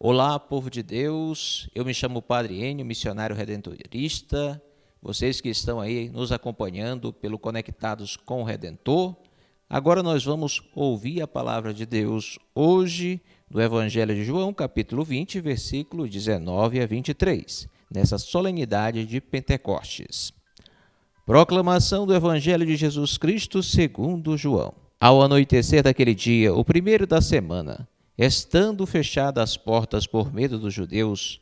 Olá, povo de Deus, eu me chamo Padre Enio, missionário redentorista, vocês que estão aí nos acompanhando pelo Conectados com o Redentor. Agora nós vamos ouvir a palavra de Deus hoje do Evangelho de João, capítulo 20, versículo 19 a 23, nessa solenidade de Pentecostes. Proclamação do Evangelho de Jesus Cristo segundo João. Ao anoitecer daquele dia, o primeiro da semana, estando fechadas as portas por medo dos judeus,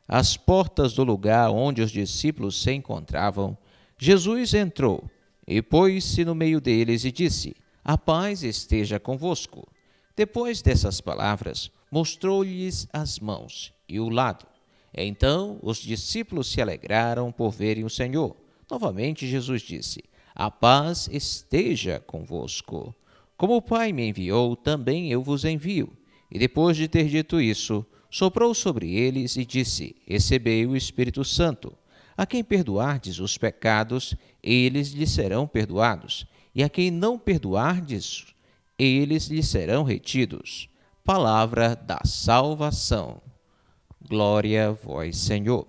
as portas do lugar onde os discípulos se encontravam, Jesus entrou e pôs-se no meio deles e disse: A paz esteja convosco. Depois dessas palavras, mostrou-lhes as mãos e o lado. Então os discípulos se alegraram por verem o Senhor. Novamente Jesus disse: A paz esteja convosco. Como o Pai me enviou, também eu vos envio. E depois de ter dito isso, soprou sobre eles e disse: Recebei o Espírito Santo. A quem perdoardes os pecados, eles lhes serão perdoados. E a quem não perdoardes, eles lhes serão retidos. Palavra da salvação. Glória a vós, Senhor.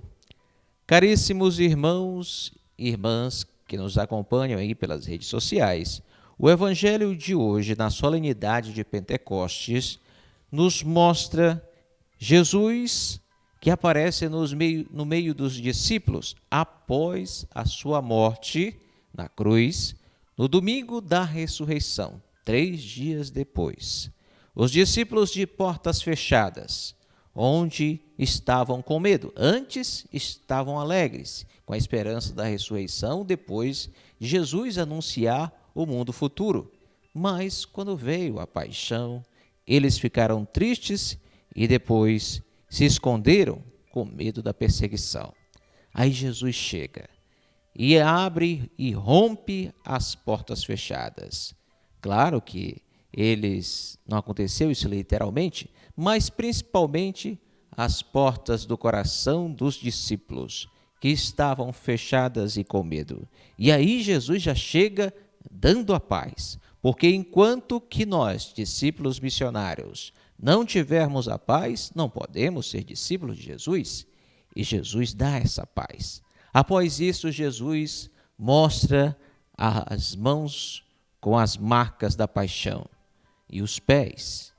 Caríssimos irmãos e irmãs que nos acompanham aí pelas redes sociais, o Evangelho de hoje, na solenidade de Pentecostes, nos mostra Jesus que aparece no meio dos discípulos após a sua morte na cruz, no domingo da ressurreição, 3 dias depois. Os discípulos de portas fechadas, onde estavam com medo, antes estavam alegres, com a esperança da ressurreição, depois de Jesus anunciar o mundo futuro. Mas quando veio a paixão, eles ficaram tristes e depois se esconderam com medo da perseguição. Aí Jesus chega e abre e rompe as portas fechadas. Claro que não aconteceu isso literalmente, mas principalmente as portas do coração dos discípulos, que estavam fechadas e com medo. E aí Jesus já chega dando a paz, porque enquanto que nós, discípulos missionários, não tivermos a paz, não podemos ser discípulos de Jesus. E Jesus dá essa paz. Após isso, Jesus mostra as mãos com as marcas da paixão e os pés.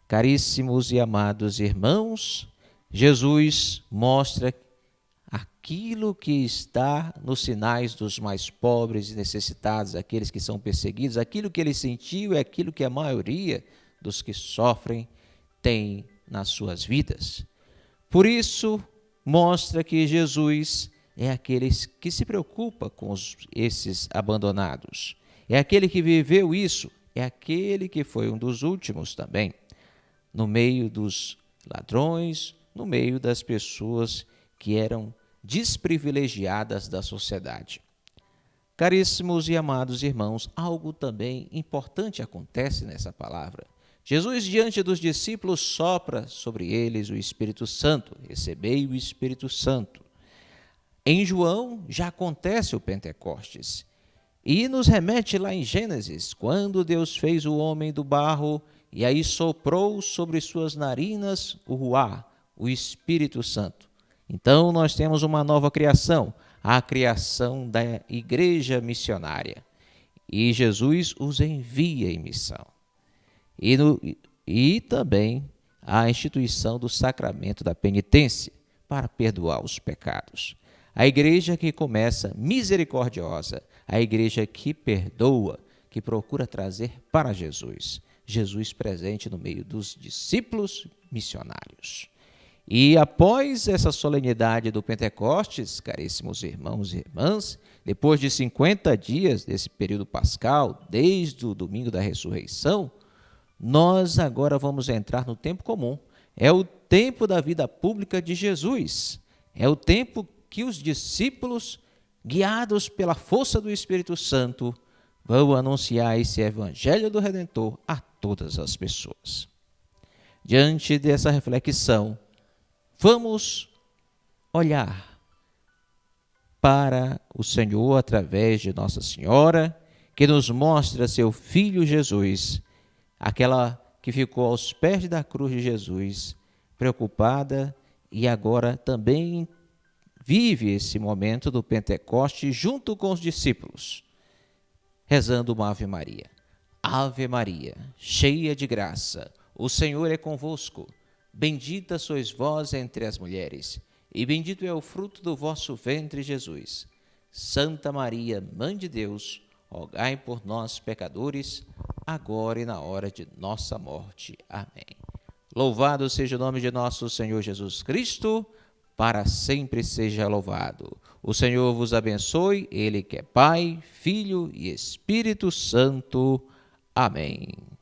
Caríssimos e amados irmãos, Jesus mostra aquilo que está nos sinais dos mais pobres e necessitados, aqueles que são perseguidos, aquilo que ele sentiu é aquilo que a maioria dos que sofrem tem nas suas vidas. Por isso, mostra que Jesus é aquele que se preocupa com esses abandonados. É aquele que viveu isso, é aquele que foi um dos últimos também, no meio dos ladrões, no meio das pessoas que eram desprivilegiadas da sociedade. Caríssimos e amados irmãos, algo também importante acontece nessa palavra. Jesus, diante dos discípulos, sopra sobre eles o Espírito Santo. Recebei o Espírito Santo. Em João já acontece o Pentecostes. E nos remete lá em Gênesis, quando Deus fez o homem do barro e aí soprou sobre suas narinas o ruá, o Espírito Santo. Então nós temos uma nova criação, a criação da igreja missionária. E Jesus os envia em missão. E também a instituição do sacramento da penitência para perdoar os pecados. A igreja que começa misericordiosa, a igreja que perdoa, que procura trazer para Jesus. Jesus presente no meio dos discípulos missionários. E após essa solenidade do Pentecostes, caríssimos irmãos e irmãs, depois de 50 dias desse período pascal, desde o domingo da ressurreição, nós agora vamos entrar no tempo comum. É o tempo da vida pública de Jesus. É o tempo que os discípulos, guiados pela força do Espírito Santo, vão anunciar esse Evangelho do Redentor a todas as pessoas. Diante dessa reflexão, vamos olhar para o Senhor através de Nossa Senhora, que nos mostra seu Filho Jesus, aquela que ficou aos pés da cruz de Jesus, preocupada e agora também vive esse momento do Pentecoste junto com os discípulos, rezando uma Ave Maria. Ave Maria, cheia de graça, o Senhor é convosco. Bendita sois vós entre as mulheres, e bendito é o fruto do vosso ventre, Jesus. Santa Maria, Mãe de Deus, rogai por nós, pecadores, agora e na hora de nossa morte. Amém. Louvado seja o nome de nosso Senhor Jesus Cristo, para sempre seja louvado. O Senhor vos abençoe, Ele que é Pai, Filho e Espírito Santo. Amém.